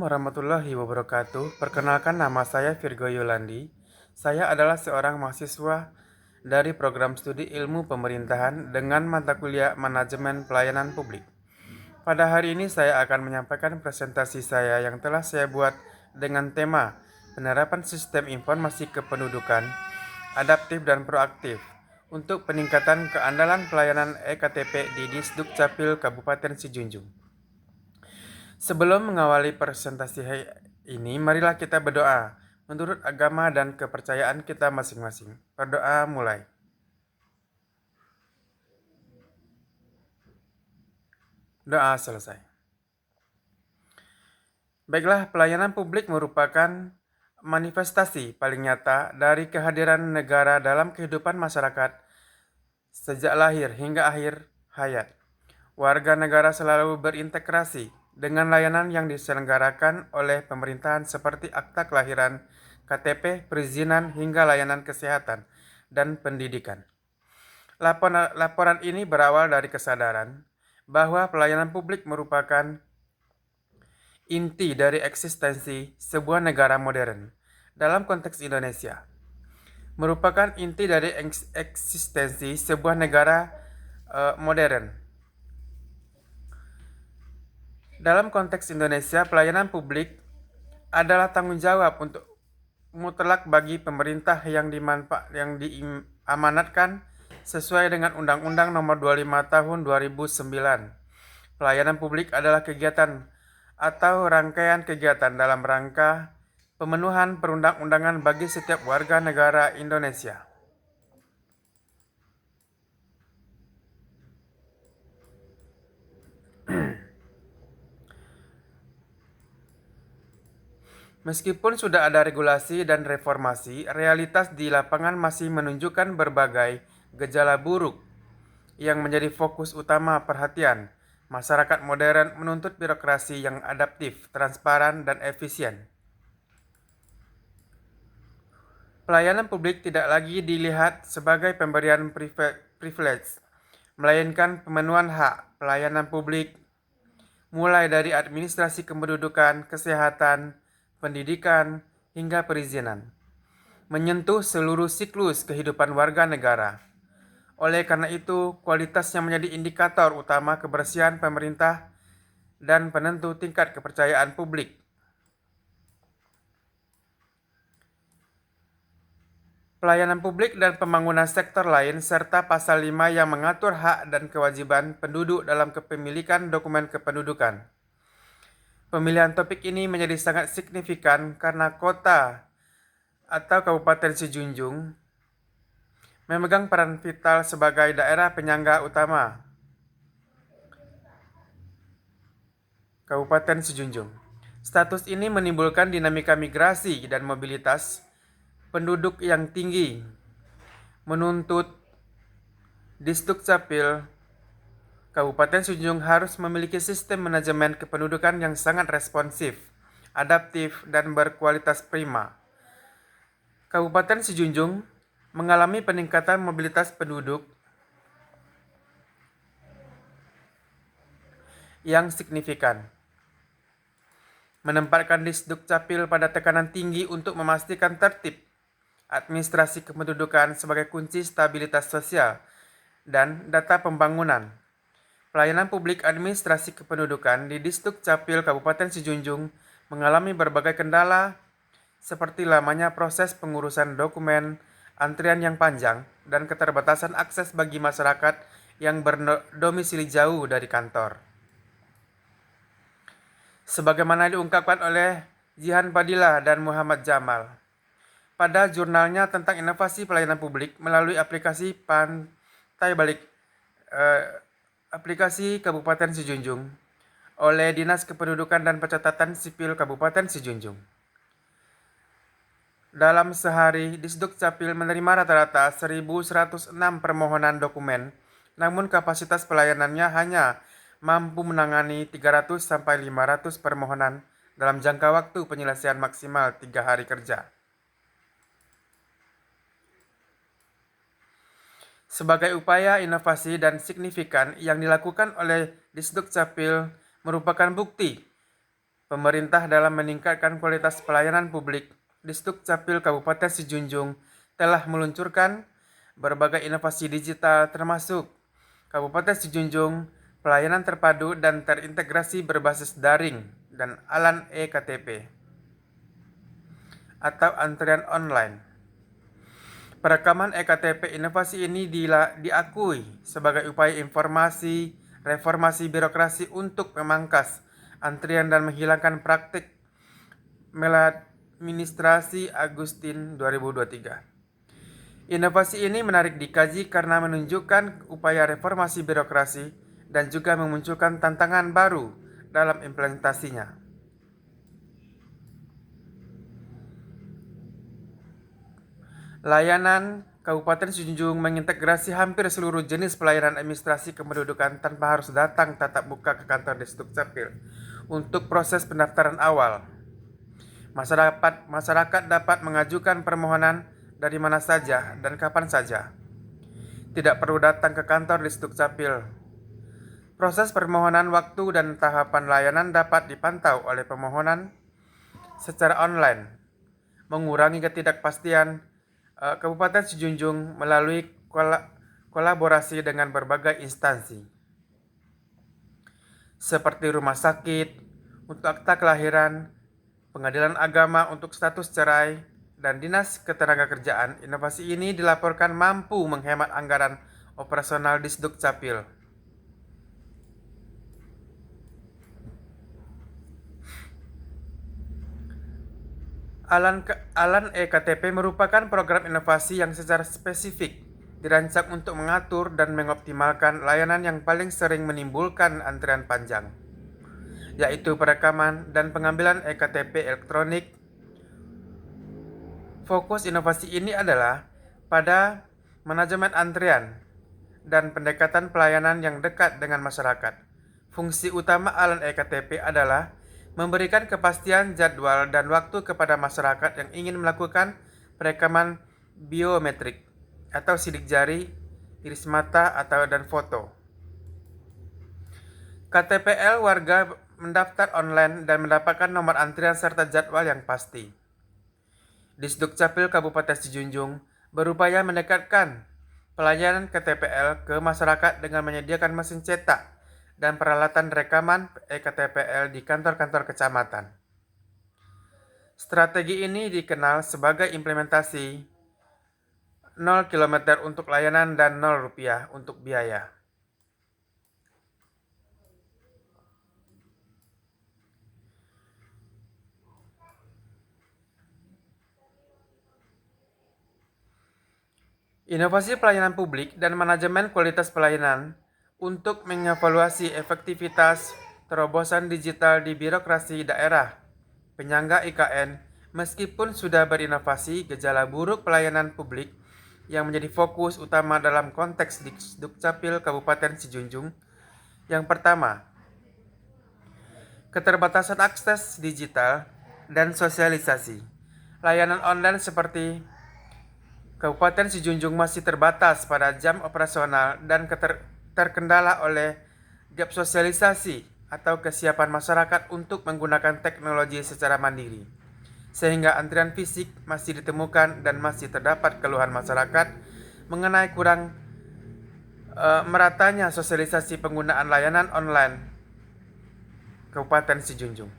Warahmatullahi wabarakatuh. Perkenalkan, nama saya Virgo Yolandi. Saya adalah seorang mahasiswa dari program studi ilmu pemerintahan dengan mata kuliah manajemen pelayanan publik. Pada hari ini saya akan menyampaikan presentasi saya yang telah saya buat dengan tema penerapan sistem informasi kependudukan adaptif dan proaktif untuk peningkatan keandalan pelayanan EKTP di Disdukcapil Kabupaten Sijunjung. Sebelum mengawali presentasi ini, marilah kita berdoa menurut agama dan kepercayaan kita masing-masing. Berdoa mulai. Doa selesai. Baiklah, pelayanan publik merupakan manifestasi paling nyata dari kehadiran negara dalam kehidupan masyarakat sejak lahir hingga akhir hayat. Warga negara selalu berintegrasi dengan layanan yang diselenggarakan oleh pemerintahan seperti akta kelahiran, KTP, perizinan, hingga layanan kesehatan dan pendidikan. Laporan ini berawal dari kesadaran bahwa pelayanan publik merupakan inti dari eksistensi sebuah negara modern. Dalam konteks Indonesia, merupakan inti dari eksistensi sebuah negara modern. Dalam konteks Indonesia, pelayanan publik adalah tanggung jawab untuk mutlak bagi pemerintah yang diamanatkan sesuai dengan Undang-Undang Nomor 25 Tahun 2009. Pelayanan publik adalah kegiatan atau rangkaian kegiatan dalam rangka pemenuhan perundang-undangan bagi setiap warga negara Indonesia. Meskipun sudah ada regulasi dan reformasi, realitas di lapangan masih menunjukkan berbagai gejala buruk yang menjadi fokus utama perhatian. Masyarakat modern menuntut birokrasi yang adaptif, transparan, dan efisien. Pelayanan publik tidak lagi dilihat sebagai pemberian privilege, melainkan pemenuhan hak. Pelayanan publik mulai dari administrasi kependudukan, kesehatan, pendidikan, hingga perizinan, menyentuh seluruh siklus kehidupan warga negara. Oleh karena itu, kualitasnya menjadi indikator utama kebersihan pemerintah dan penentu tingkat kepercayaan publik. Pelayanan publik dan pembangunan sektor lain serta pasal 5 yang mengatur hak dan kewajiban penduduk dalam kepemilikan dokumen kependudukan. Pemilihan topik ini menjadi sangat signifikan karena kota atau Kabupaten Sijunjung memegang peran vital sebagai daerah penyangga utama Kabupaten Sijunjung. Status ini menimbulkan dinamika migrasi dan mobilitas penduduk yang tinggi, menuntut Disdukcapil Kabupaten Sijunjung harus memiliki sistem manajemen kependudukan yang sangat responsif, adaptif, dan berkualitas prima. Kabupaten Sijunjung mengalami peningkatan mobilitas penduduk yang signifikan, menempatkan Disdukcapil pada tekanan tinggi untuk memastikan tertib administrasi kependudukan sebagai kunci stabilitas sosial dan data pembangunan. Pelayanan publik administrasi kependudukan di Disdukcapil Kabupaten Sijunjung mengalami berbagai kendala seperti lamanya proses pengurusan dokumen, antrian yang panjang, dan keterbatasan akses bagi masyarakat yang berdomisili jauh dari kantor. Sebagaimana diungkapkan oleh Jihan Padilla dan Muhammad Jamal pada jurnalnya tentang inovasi pelayanan publik melalui aplikasi Pantai Balik aplikasi Kabupaten Sijunjung oleh Dinas Kependudukan dan Pencatatan Sipil Kabupaten Sijunjung. Dalam sehari, Disdukcapil menerima rata-rata 1.106 permohonan dokumen, namun kapasitas pelayanannya hanya mampu menangani 300-500 permohonan dalam jangka waktu penyelesaian maksimal 3 hari kerja. Sebagai upaya inovasi dan signifikan yang dilakukan oleh Disdukcapil merupakan bukti pemerintah dalam meningkatkan kualitas pelayanan publik, Disdukcapil Kabupaten Sijunjung telah meluncurkan berbagai inovasi digital termasuk Kabupaten Sijunjung pelayanan terpadu dan terintegrasi berbasis daring dan ALAN e-KTP atau antrian online. Perekaman e-KTP inovasi ini diakui sebagai upaya reformasi birokrasi untuk memangkas antrian dan menghilangkan praktik maladministrasi Agustin 2023. Inovasi ini menarik dikaji karena menunjukkan upaya reformasi birokrasi dan juga memunculkan tantangan baru dalam implementasinya. Layanan Kabupaten Sijunjung mengintegrasi hampir seluruh jenis pelayanan administrasi kependudukan tanpa harus datang tatap muka ke kantor Disdukcapil untuk proses pendaftaran awal. Masyarakat dapat mengajukan permohonan dari mana saja dan kapan saja. Tidak perlu datang ke kantor Disdukcapil. Proses permohonan waktu dan tahapan layanan dapat dipantau oleh pemohonan secara online, mengurangi ketidakpastian Kabupaten Sijunjung melalui kolaborasi dengan berbagai instansi seperti rumah sakit untuk akta kelahiran, pengadilan agama untuk status cerai, dan dinas ketenagakerjaan. Inovasi ini dilaporkan mampu menghemat anggaran operasional Disdukcapil. ALAN e-KTP merupakan program inovasi yang secara spesifik dirancang untuk mengatur dan mengoptimalkan layanan yang paling sering menimbulkan antrian panjang, yaitu perekaman dan pengambilan e-KTP elektronik. Fokus inovasi ini adalah pada manajemen antrian dan pendekatan pelayanan yang dekat dengan masyarakat. Fungsi utama ALAN e-KTP adalah memberikan kepastian jadwal dan waktu kepada masyarakat yang ingin melakukan perekaman biometrik atau sidik jari, iris mata, dan foto. KTPL warga mendaftar online dan mendapatkan nomor antrian serta jadwal yang pasti. Disdukcapil Kabupaten Sijunjung berupaya mendekatkan pelayanan KTPL ke masyarakat dengan menyediakan mesin cetak dan peralatan rekaman e-KTPL di kantor-kantor kecamatan. Strategi ini dikenal sebagai implementasi 0 km untuk layanan dan 0 rupiah untuk biaya. Inovasi pelayanan publik dan manajemen kualitas pelayanan untuk mengevaluasi efektivitas terobosan digital di birokrasi daerah penyangga IKN. Meskipun sudah berinovasi, gejala buruk pelayanan publik yang menjadi fokus utama dalam konteks Disdukcapil Kabupaten Sijunjung. Yang pertama, keterbatasan akses digital dan sosialisasi. Layanan online seperti Kabupaten Sijunjung masih terbatas pada jam operasional dan terkendala oleh gap sosialisasi atau kesiapan masyarakat untuk menggunakan teknologi secara mandiri, sehingga antrian fisik masih ditemukan dan masih terdapat keluhan masyarakat mengenai kurang meratanya sosialisasi penggunaan layanan online Kabupaten Sijunjung.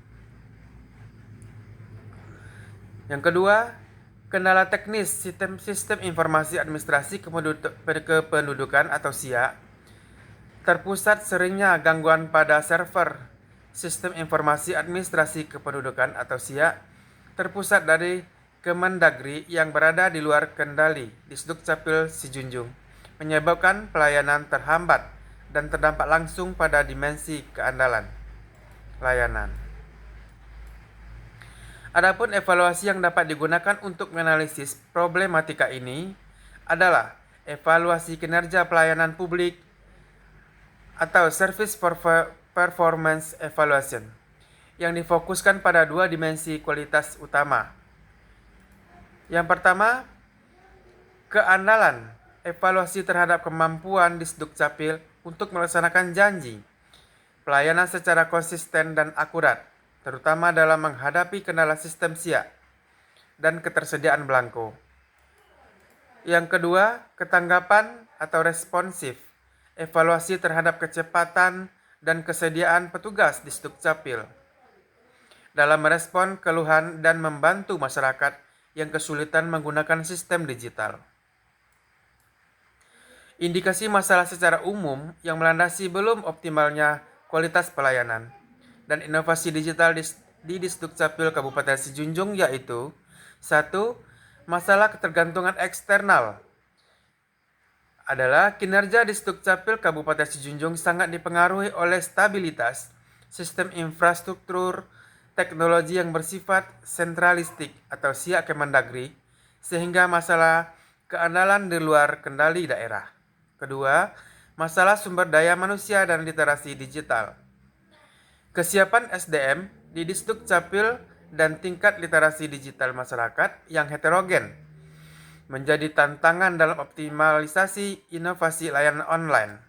Yang kedua, kendala teknis sistem informasi administrasi kependudukan atau SIA. Terpusat seringnya gangguan pada server Sistem Informasi Administrasi Kependudukan atau SIA terpusat dari Kemendagri yang berada di luar kendali Disdukcapil Sijunjung, menyebabkan pelayanan terhambat dan terdampak langsung pada dimensi keandalan layanan. Adapun evaluasi yang dapat digunakan untuk menganalisis problematika ini adalah evaluasi kinerja pelayanan publik atau Service Performance Evaluation yang difokuskan pada dua dimensi kualitas utama. Yang pertama, keandalan, evaluasi terhadap kemampuan Disdukcapil untuk melaksanakan janji pelayanan secara konsisten dan akurat. terutama dalam menghadapi kendala sistem SIA dan ketersediaan belangko. Yang kedua, ketanggapan atau responsif, evaluasi terhadap kecepatan dan kesediaan petugas di Sdukcapil dalam merespon keluhan dan membantu masyarakat yang kesulitan menggunakan sistem digital. Indikasi masalah secara umum yang melandasi belum optimalnya kualitas pelayanan dan inovasi digital di Disdukcapil Kabupaten Sijunjung yaitu 1. Masalah ketergantungan eksternal adalah kinerja Disdukcapil Kabupaten Sijunjung sangat dipengaruhi oleh stabilitas sistem infrastruktur teknologi yang bersifat sentralistik atau SIA Kemendagri sehingga masalah keandalan di luar kendali daerah. Kedua, masalah sumber daya manusia dan literasi digital. Kesiapan SDM di Disdukcapil dan tingkat literasi digital masyarakat yang heterogen menjadi tantangan dalam optimalisasi inovasi layanan online.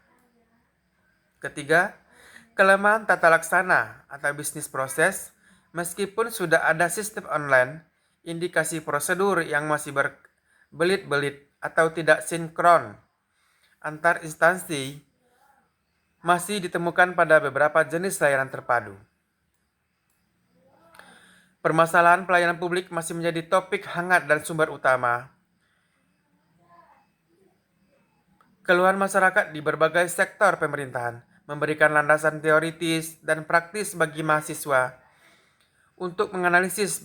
Ketiga, kelemahan tata laksana atau bisnis proses. Meskipun sudah ada sistem online, indikasi prosedur yang masih berbelit-belit atau tidak sinkron antar instansi masih ditemukan pada beberapa jenis layanan terpadu. Permasalahan pelayanan publik masih menjadi topik hangat dan sumber utama. Keluhan masyarakat di berbagai sektor pemerintahan memberikan landasan teoritis dan praktis bagi mahasiswa untuk menganalisis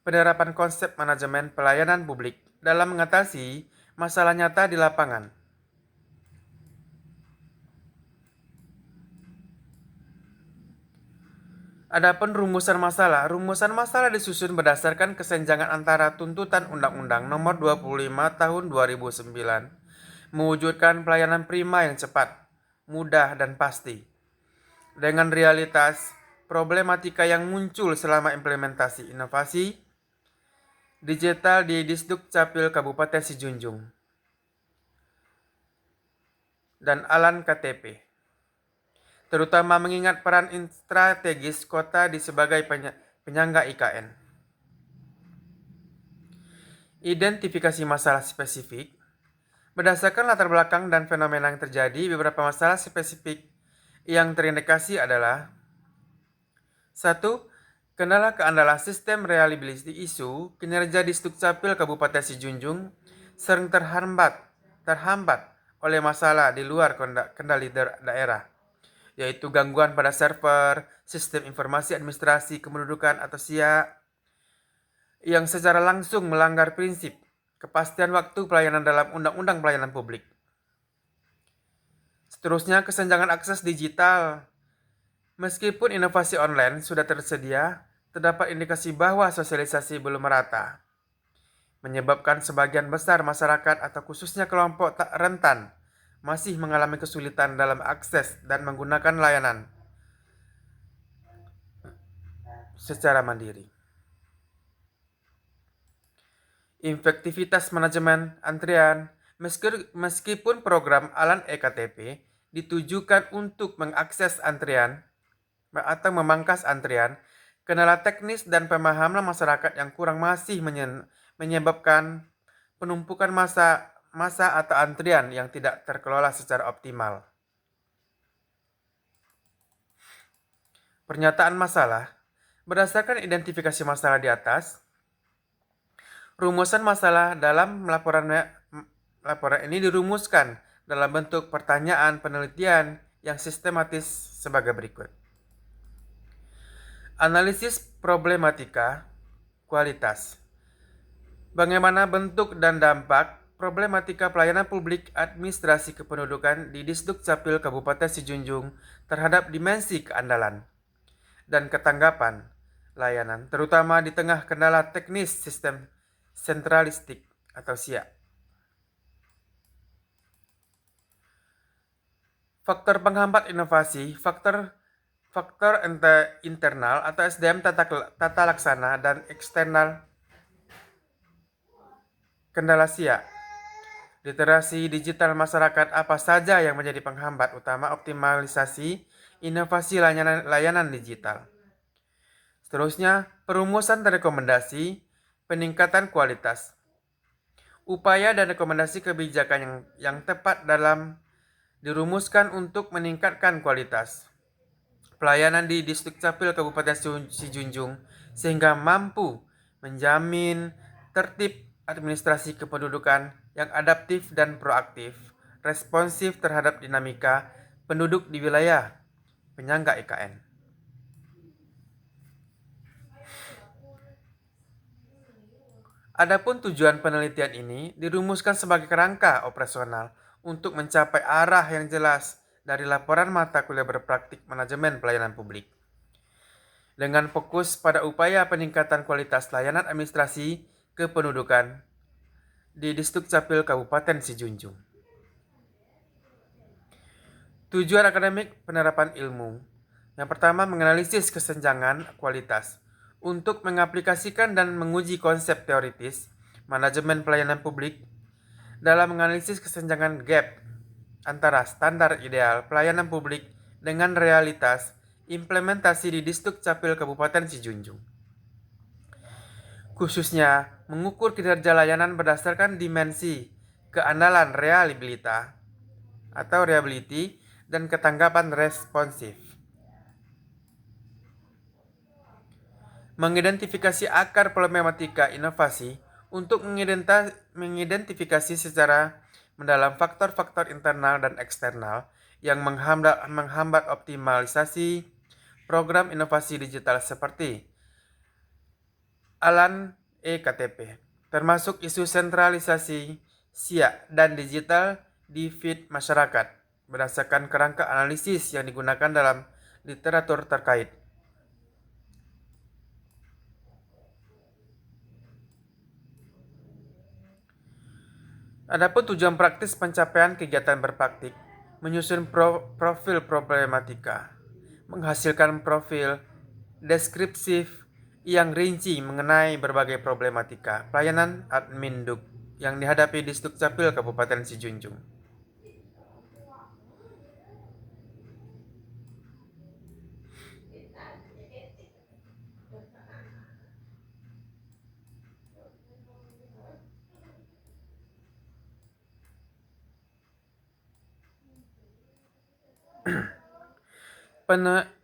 penerapan konsep manajemen pelayanan publik dalam mengatasi masalah nyata di lapangan. Adapun rumusan masalah disusun berdasarkan kesenjangan antara tuntutan Undang-Undang Nomor 25 Tahun 2009 mewujudkan pelayanan prima yang cepat, mudah, dan pasti. Dengan realitas problematika yang muncul selama implementasi inovasi digital di Disdukcapil Kabupaten Sijunjung dan Alan KTP. Terutama mengingat peran strategis kota di sebagai penyangga IKN. Identifikasi masalah spesifik. Berdasarkan latar belakang dan fenomena yang terjadi, beberapa masalah spesifik yang terindikasi adalah 1. Kendala keandalan sistem reliability isu kinerja Disdukcapil Kabupaten Sijunjung sering terhambat oleh masalah di luar kendali daerah, yaitu gangguan pada server, sistem informasi administrasi kependudukan atau SIA, yang secara langsung melanggar prinsip kepastian waktu pelayanan dalam Undang-Undang Pelayanan Publik. Seterusnya, kesenjangan akses digital. Meskipun inovasi online sudah tersedia, terdapat indikasi bahwa sosialisasi belum merata, menyebabkan sebagian besar masyarakat atau khususnya kelompok tak rentan masih mengalami kesulitan dalam akses dan menggunakan layanan secara mandiri. Efektivitas manajemen antrian. Meskipun program Alan eKTP ditujukan untuk mengakses antrian atau memangkas antrian, kendala teknis dan pemahaman masyarakat yang kurang masih menyebabkan penumpukan masa atau antrian yang tidak terkelola secara optimal. Pernyataan masalah. Berdasarkan identifikasi masalah di atas, rumusan masalah dalam laporan ini dirumuskan dalam bentuk pertanyaan penelitian yang sistematis sebagai berikut. Analisis problematika kualitas. Bagaimana bentuk dan dampak problematika pelayanan publik administrasi kependudukan di Disdukcapil Kabupaten Sijunjung terhadap dimensi keandalan dan ketanggapan layanan, terutama di tengah kendala teknis sistem sentralistik atau SIA. Faktor penghambat inovasi, faktor internal atau SDM tata laksana dan eksternal kendala SIA. Literasi digital masyarakat apa saja yang menjadi penghambat utama optimalisasi inovasi layanan digital. Seterusnya, perumusan dan rekomendasi peningkatan kualitas. Upaya dan rekomendasi kebijakan yang tepat dalam dirumuskan untuk meningkatkan kualitas pelayanan di Distrik Capil Kabupaten Sijunjung sehingga mampu menjamin tertib administrasi kependudukan yang adaptif dan proaktif, responsif terhadap dinamika penduduk di wilayah penyangga IKN. Adapun tujuan penelitian ini dirumuskan sebagai kerangka operasional untuk mencapai arah yang jelas dari laporan mata kuliah berpraktik manajemen pelayanan publik. Dengan fokus pada upaya peningkatan kualitas layanan administrasi kependudukan di Distrik Capil Kabupaten Sijunjung. Tujuan akademik penerapan ilmu. Yang pertama, menganalisis kesenjangan kualitas untuk mengaplikasikan dan menguji konsep teoritis manajemen pelayanan publik dalam menganalisis kesenjangan gap antara standar ideal pelayanan publik dengan realitas implementasi di Distrik Capil Kabupaten Sijunjung. Khususnya mengukur kinerja layanan berdasarkan dimensi keandalan reliability dan ketanggapan responsif. Mengidentifikasi akar problematika inovasi untuk mengidentifikasi secara mendalam faktor-faktor internal dan eksternal yang menghambat optimalisasi program inovasi digital seperti ALAN eKTP, termasuk isu sentralisasi SIA dan digital divide masyarakat berdasarkan kerangka analisis yang digunakan dalam literatur terkait. Adapun tujuan praktis pencapaian kegiatan berpraktik, menyusun profil problematika, menghasilkan profil deskripsif yang rinci mengenai berbagai problematika pelayanan adminduk yang dihadapi di Distrik Capil Kabupaten Sijunjung.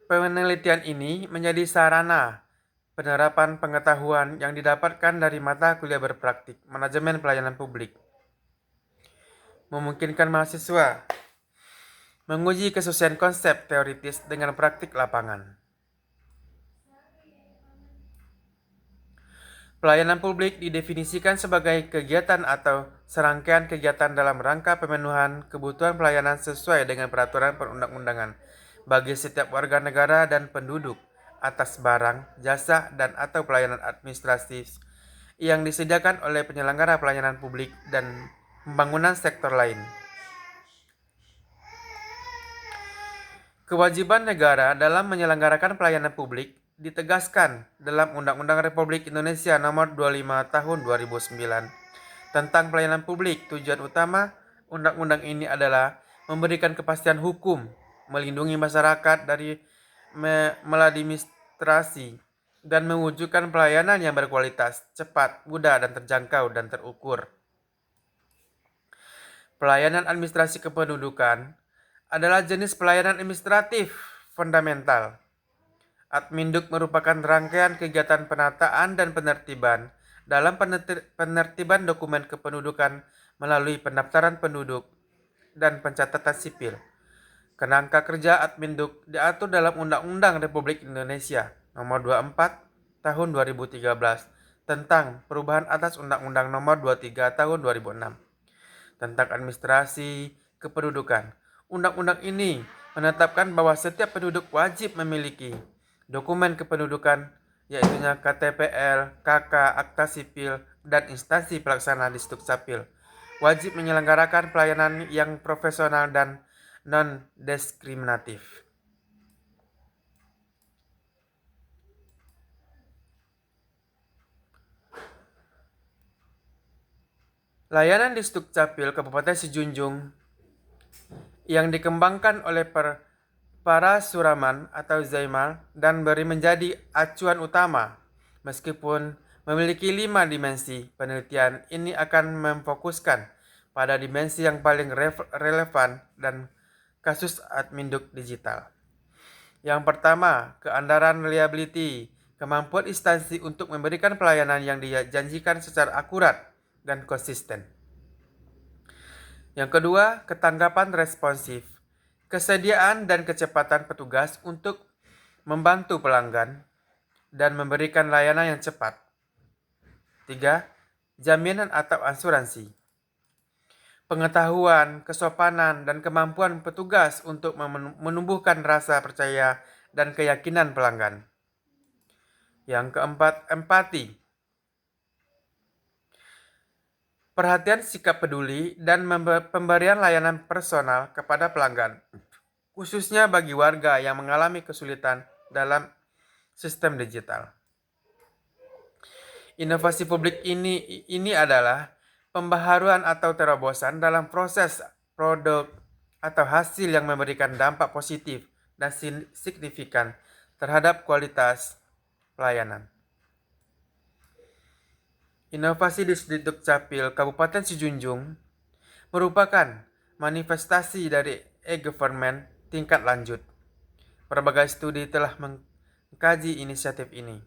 Penelitian ini menjadi sarana penerapan pengetahuan yang didapatkan dari mata kuliah berpraktik manajemen pelayanan publik, memungkinkan mahasiswa menguji kesesuaian konsep teoritis dengan praktik lapangan. Pelayanan publik didefinisikan sebagai kegiatan atau serangkaian kegiatan dalam rangka pemenuhan kebutuhan pelayanan sesuai dengan peraturan perundang-undangan bagi setiap warga negara dan penduduk atas barang, jasa, dan atau pelayanan administratif yang disediakan oleh penyelenggara pelayanan publik dan pembangunan sektor lain. Kewajiban negara dalam menyelenggarakan pelayanan publik ditegaskan dalam Undang-Undang Republik Indonesia Nomor 25 Tahun 2009 tentang pelayanan publik. Tujuan utama undang-undang ini adalah memberikan kepastian hukum, melindungi masyarakat dari maladministrasi, dan mewujudkan pelayanan yang berkualitas, cepat, mudah, dan terjangkau dan terukur. Pelayanan administrasi kependudukan adalah jenis pelayanan administratif fundamental. Adminduk merupakan rangkaian kegiatan penataan dan penertiban dalam penertiban dokumen kependudukan melalui pendaftaran penduduk dan pencatatan sipil. Kerangka kerja Adminduk diatur dalam Undang-Undang Republik Indonesia Nomor 24 Tahun 2013 tentang perubahan atas Undang-Undang Nomor 23 Tahun 2006 tentang administrasi kependudukan. Undang-undang ini menetapkan bahwa setiap penduduk wajib memiliki dokumen kependudukan, yaitu KTPL, KK, Akta Sipil, dan instansi pelaksana Distrik Capil. Wajib menyelenggarakan pelayanan yang profesional dan non-diskriminatif. Layanan Distrik Capil Kabupaten Sijunjung yang dikembangkan oleh para suraman atau zaimal dan beri menjadi acuan utama. Meskipun memiliki 5 dimensi, penelitian ini akan memfokuskan pada dimensi yang paling relevan dan kasus adminduk digital. Yang pertama, keandalan reliability, kemampuan instansi untuk memberikan pelayanan yang dijanjikan secara akurat dan konsisten. Yang kedua, ketanggapan responsif, kesediaan dan kecepatan petugas untuk membantu pelanggan dan memberikan layanan yang cepat. 3. Jaminan atau asuransi, pengetahuan, kesopanan, dan kemampuan petugas untuk menumbuhkan rasa percaya dan keyakinan pelanggan. Yang keempat, empati, perhatian, sikap peduli, dan pemberian layanan personal kepada pelanggan, khususnya bagi warga yang mengalami kesulitan dalam sistem digital. Inovasi publik ini adalah pembaharuan atau terobosan dalam proses produk atau hasil yang memberikan dampak positif dan signifikan terhadap kualitas pelayanan. Inovasi di Dukcapil Kabupaten Sijunjung merupakan manifestasi dari e-government tingkat lanjut. Berbagai studi telah mengkaji inisiatif ini,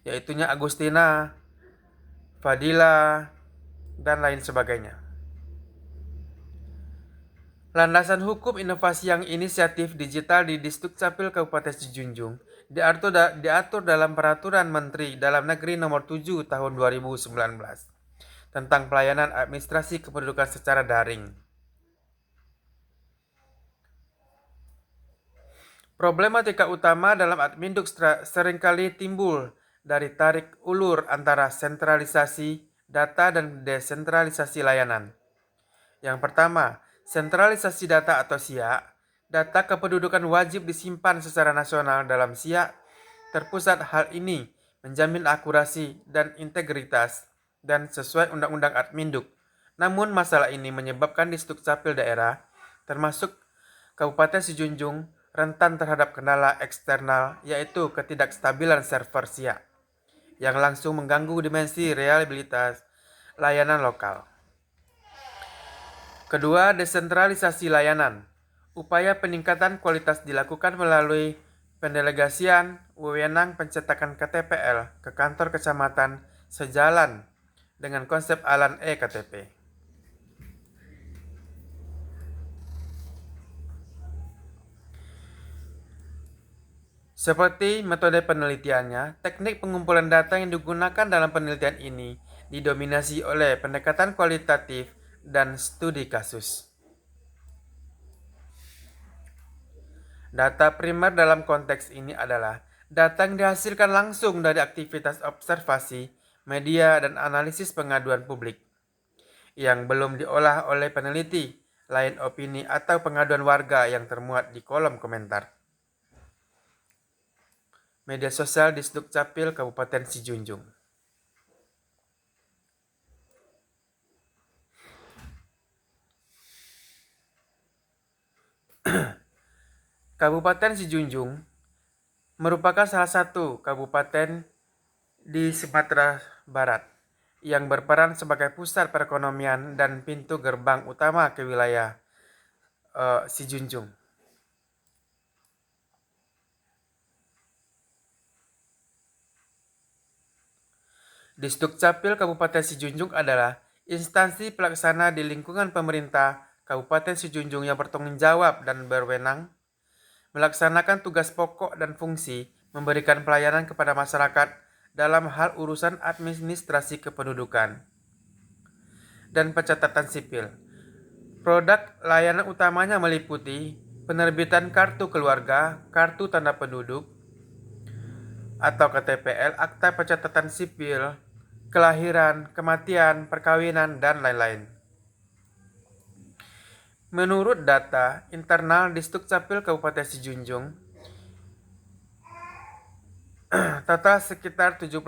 yaitunya Agustina, Fadila, dan lain sebagainya. Landasan hukum inovasi yang inisiatif digital di Dukcapil Kabupaten Sijunjung diatur dalam Peraturan Menteri Dalam Negeri Nomor 7 Tahun 2019 tentang pelayanan administrasi kependudukan secara daring. Problematika utama dalam adminduk seringkali timbul dari tarik ulur antara sentralisasi data dan desentralisasi layanan. Yang pertama, sentralisasi data atau SIA. Data kependudukan wajib disimpan secara nasional dalam SIA terpusat. Hal ini menjamin akurasi dan integritas dan sesuai Undang-Undang Adminduk. Namun masalah ini menyebabkan di Dukcapil daerah, termasuk Kabupaten Sijunjung, rentan terhadap kendala eksternal, yaitu ketidakstabilan server SIA yang langsung mengganggu dimensi reliabilitas layanan lokal. Kedua, desentralisasi layanan. Upaya peningkatan kualitas dilakukan melalui pendelegasian wewenang pencetakan KTPL ke kantor kecamatan sejalan dengan konsep ALAN e-KTP. Seperti metode penelitiannya, teknik pengumpulan data yang digunakan dalam penelitian ini didominasi oleh pendekatan kualitatif dan studi kasus. Data primer dalam konteks ini adalah data yang dihasilkan langsung dari aktivitas observasi, media, dan analisis pengaduan publik yang belum diolah oleh peneliti, lain opini atau pengaduan warga yang termuat di kolom komentar media sosial di Dukcapil Kabupaten Sijunjung. Kabupaten Sijunjung merupakan salah satu kabupaten di Sumatera Barat yang berperan sebagai pusat perekonomian dan pintu gerbang utama ke wilayah Sijunjung. Di Dukcapil Kabupaten Sijunjung adalah instansi pelaksana di lingkungan pemerintah Kabupaten Sijunjung yang bertanggung jawab dan berwenang melaksanakan tugas pokok dan fungsi memberikan pelayanan kepada masyarakat dalam hal urusan administrasi kependudukan dan pencatatan sipil. Produk layanan utamanya meliputi penerbitan kartu keluarga, kartu tanda penduduk atau KTPL, akta pencatatan sipil, kelahiran, kematian, perkawinan, dan lain-lain. Menurut data internal di Dukcapil Kabupaten Sijunjung, total sekitar 71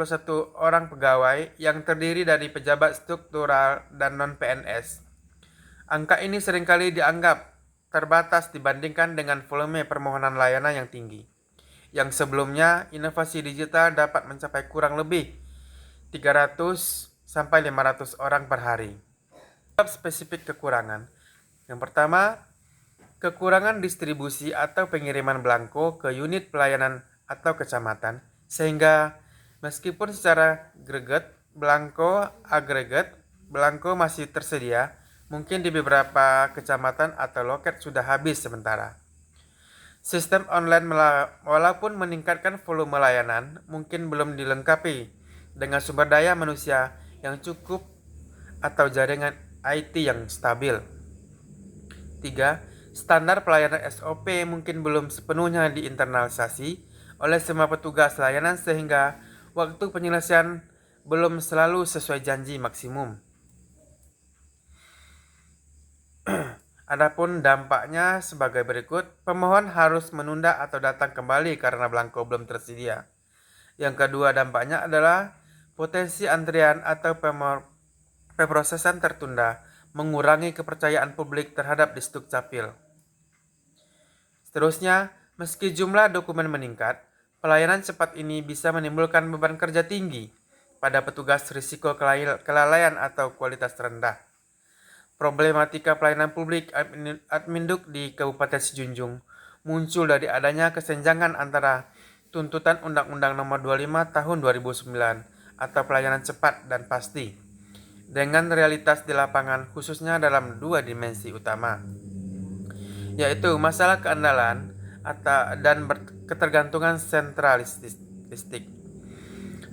orang pegawai yang terdiri dari pejabat struktural dan non-PNS. Angka ini seringkali dianggap terbatas dibandingkan dengan volume permohonan layanan yang tinggi. Yang sebelumnya, inovasi digital dapat mencapai kurang lebih 300 sampai 500 orang per hari. Spesifik kekurangan. Yang pertama, kekurangan distribusi atau pengiriman belangko ke unit pelayanan atau kecamatan, sehingga meskipun secara agregat belangko masih tersedia, mungkin di beberapa kecamatan atau loket sudah habis sementara. Sistem online walaupun meningkatkan volume layanan, mungkin belum dilengkapi dengan sumber daya manusia yang cukup atau jaringan IT yang stabil. 3. Standar pelayanan SOP mungkin belum sepenuhnya diinternalisasi oleh semua petugas layanan sehingga waktu penyelesaian belum selalu sesuai janji maksimum. Adapun dampaknya sebagai berikut, pemohon harus menunda atau datang kembali karena belangko belum tersedia. Yang kedua dampaknya adalah potensi antrian atau pemrosesan tertunda, mengurangi kepercayaan publik terhadap Disdukcapil. Seterusnya, meski jumlah dokumen meningkat, pelayanan cepat ini bisa menimbulkan beban kerja tinggi pada petugas risiko kelalaian atau kualitas rendah. Problematika pelayanan publik Adminduk di Kabupaten Sijunjung muncul dari adanya kesenjangan antara tuntutan Undang-Undang Nomor 25 Tahun 2009 atau pelayanan cepat dan pasti dengan realitas di lapangan khususnya dalam dua dimensi utama, yaitu masalah keandalan dan ketergantungan sentralistik.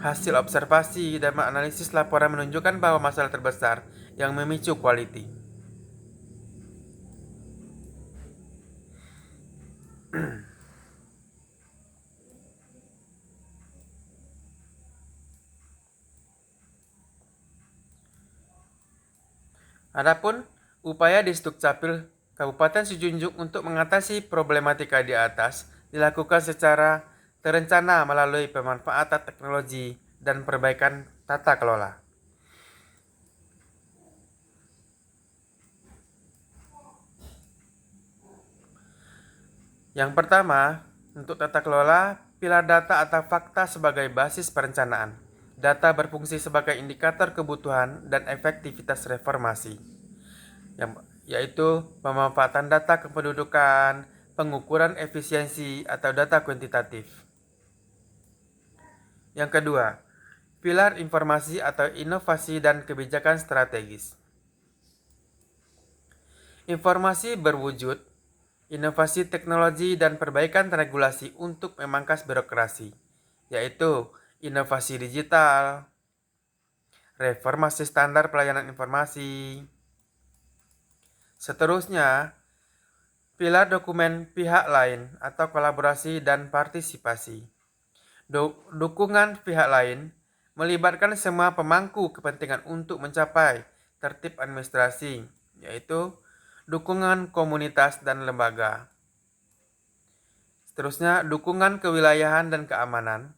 Hasil observasi dan analisis laporan menunjukkan bahwa masalah terbesar yang memicu quality. Adapun upaya Disdukcapil Kabupaten Sijunjung untuk mengatasi problematika di atas dilakukan secara terencana melalui pemanfaatan teknologi dan perbaikan tata kelola. Yang pertama, untuk tata kelola, pilar data atau fakta sebagai basis perencanaan. Data berfungsi sebagai indikator kebutuhan dan efektivitas reformasi, yaitu pemanfaatan data kependudukan, pengukuran efisiensi atau data kuantitatif. Yang kedua, pilar informasi atau inovasi dan kebijakan strategis. Informasi berwujud inovasi teknologi dan perbaikan regulasi untuk memangkas birokrasi, yaitu inovasi digital, reformasi standar pelayanan informasi. Seterusnya, pilar dokumen pihak lain atau kolaborasi dan partisipasi. Dukungan pihak lain melibatkan semua pemangku kepentingan untuk mencapai tertib administrasi, yaitu dukungan komunitas dan lembaga. Seterusnya, dukungan kewilayahan dan keamanan,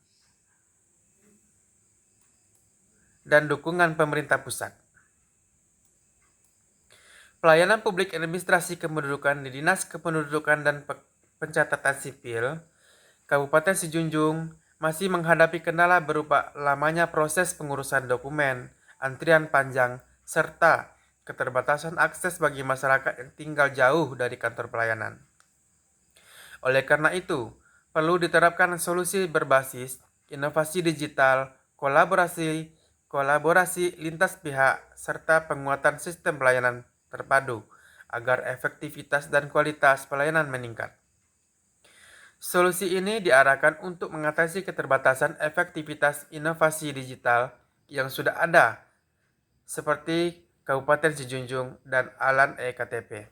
dan dukungan pemerintah pusat. Pelayanan publik administrasi kependudukan di Dinas Kependudukan dan Pencatatan Sipil Kabupaten Sijunjung masih menghadapi kendala berupa lamanya proses pengurusan dokumen, antrian panjang, serta keterbatasan akses bagi masyarakat yang tinggal jauh dari kantor pelayanan. Oleh karena itu, perlu diterapkan solusi berbasis inovasi digital, kolaborasi lintas pihak, serta penguatan sistem pelayanan terpadu agar efektivitas dan kualitas pelayanan meningkat. Solusi ini diarahkan untuk mengatasi keterbatasan efektivitas inovasi digital yang sudah ada, seperti Kabupaten Sijunjung dan Alan eKTP,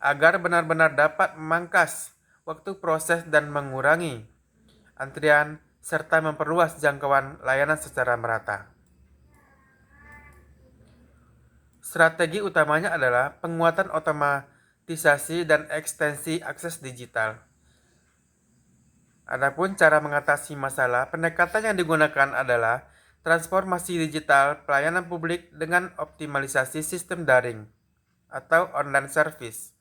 agar benar-benar dapat memangkas waktu proses dan mengurangi antrian serta memperluas jangkauan layanan secara merata. Strategi utamanya adalah penguatan otomatisasi dan ekstensi akses digital. Adapun cara mengatasi masalah, pendekatan yang digunakan adalah transformasi digital pelayanan publik dengan optimalisasi sistem daring atau online service,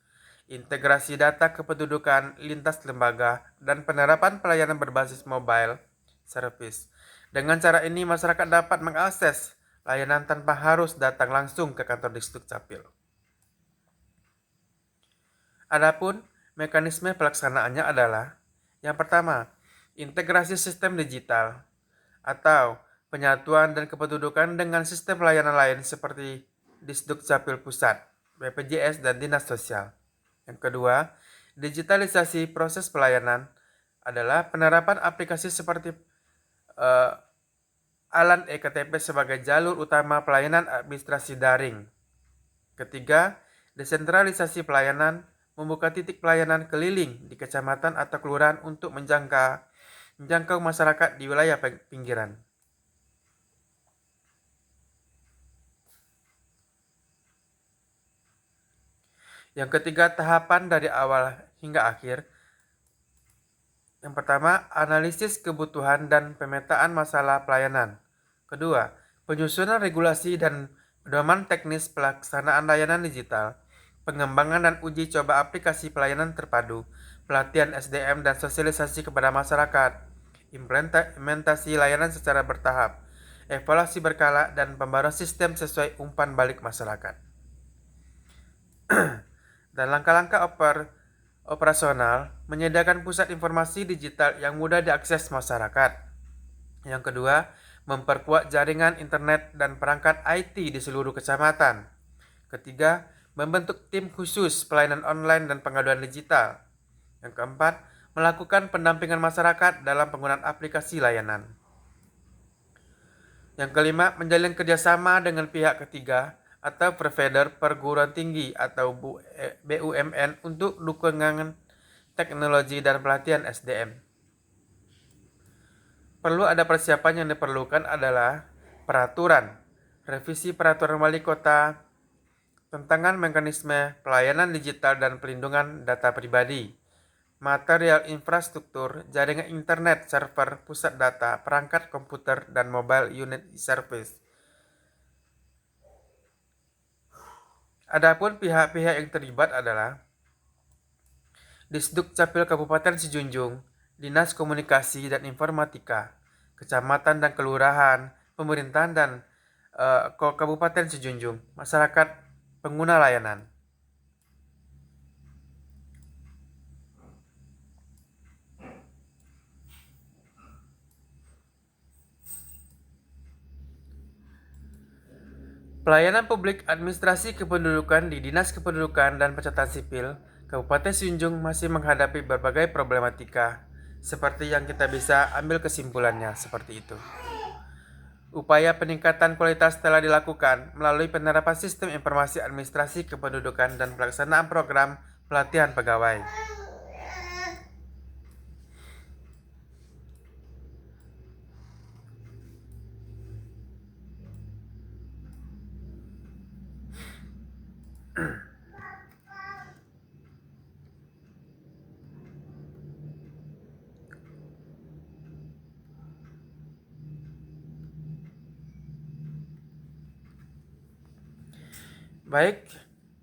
integrasi data kependudukan lintas lembaga, dan penerapan pelayanan berbasis mobile service. Dengan cara ini, masyarakat dapat mengakses layanan tanpa harus datang langsung ke kantor Dukcapil. Adapun mekanisme pelaksanaannya adalah yang pertama, integrasi sistem digital atau penyatuan dan kependudukan dengan sistem pelayanan lain seperti Dukcapil Pusat, BPJS, dan Dinas Sosial. Yang kedua, digitalisasi proses pelayanan adalah penerapan aplikasi seperti Alan eKTP sebagai jalur utama pelayanan administrasi daring. Ketiga, desentralisasi pelayanan membuka titik pelayanan keliling di kecamatan atau kelurahan untuk menjangkau masyarakat di wilayah pinggiran. Yang ketiga, tahapan dari awal hingga akhir. Yang pertama, analisis kebutuhan dan pemetaan masalah pelayanan. Kedua, penyusunan regulasi dan pedoman teknis pelaksanaan layanan digital, pengembangan dan uji coba aplikasi pelayanan terpadu, pelatihan SDM dan sosialisasi kepada masyarakat, implementasi layanan secara bertahap, evaluasi berkala, dan pembaruan sistem sesuai umpan balik masyarakat. Dan langkah-langkah operasional menyediakan pusat informasi digital yang mudah diakses masyarakat. Yang kedua, memperkuat jaringan internet dan perangkat IT di seluruh kecamatan. Ketiga, membentuk tim khusus pelayanan online dan pengaduan digital. Yang keempat, melakukan pendampingan masyarakat dalam penggunaan aplikasi layanan. Yang kelima, menjalin kerjasama dengan pihak ketiga atau provider perguruan tinggi atau BUMN untuk dukungan teknologi dan pelatihan SDM. Perlu ada persiapan yang diperlukan adalah peraturan, revisi peraturan wali kota, tentang mekanisme pelayanan digital dan pelindungan data pribadi, material infrastruktur, jaringan internet, server, pusat data, perangkat komputer, dan mobile unit service. Adapun pihak-pihak yang terlibat adalah Dukcapil Kabupaten Sijunjung, Dinas Komunikasi dan Informatika, Kecamatan dan Kelurahan, Pemerintahan dan Kabupaten Sijunjung, masyarakat pengguna layanan. Pelayanan publik administrasi kependudukan di Dinas Kependudukan dan Pencatatan Sipil Kabupaten Sijunjung masih menghadapi berbagai problematika, seperti yang kita bisa ambil kesimpulannya seperti itu. Upaya peningkatan kualitas telah dilakukan melalui penerapan sistem informasi administrasi kependudukan dan pelaksanaan program pelatihan pegawai. Baik,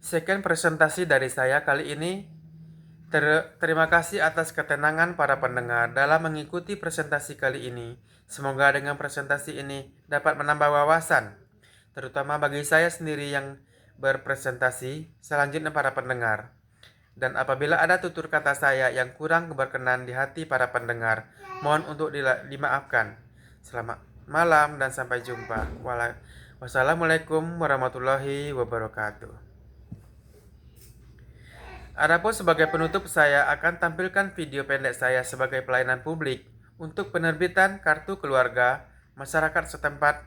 sekian presentasi dari saya kali ini. Terima kasih atas ketenangan para pendengar dalam mengikuti presentasi kali ini. Semoga dengan presentasi ini dapat menambah wawasan, terutama bagi saya sendiri yang berpresentasi, selanjutnya para pendengar. Dan apabila ada tutur kata saya yang kurang berkenan di hati para pendengar, mohon untuk dimaafkan. Selamat malam dan sampai jumpa. Wassalamualaikum warahmatullahi wabarakatuh. Adapun sebagai penutup, saya akan tampilkan video pendek saya sebagai pelayanan publik untuk penerbitan kartu keluarga masyarakat setempat.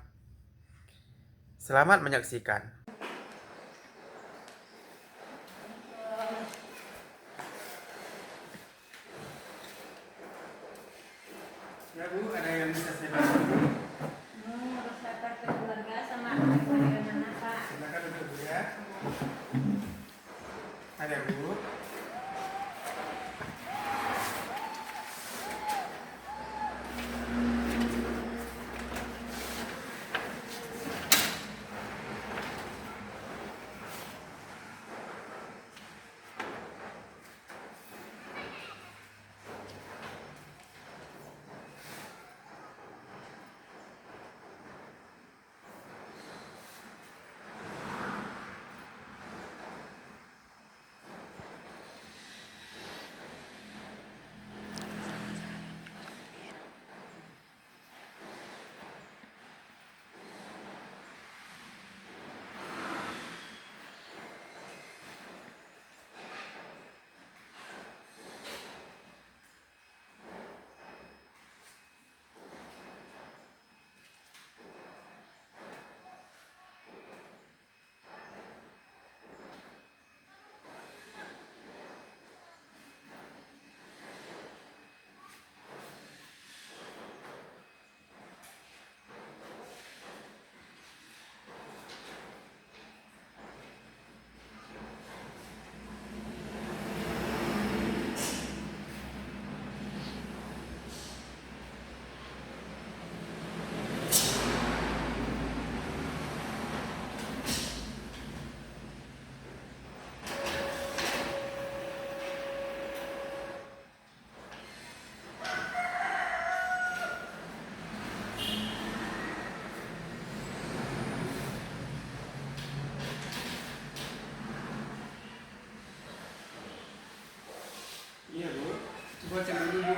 Selamat menyaksikan. Ya Bu, ada yang bisa saya bantu? Ngurus kartu keluarga sama bagaimana Pak? Silakan duduk Bu ya. Ada Bu. Gua cek dulu Bu.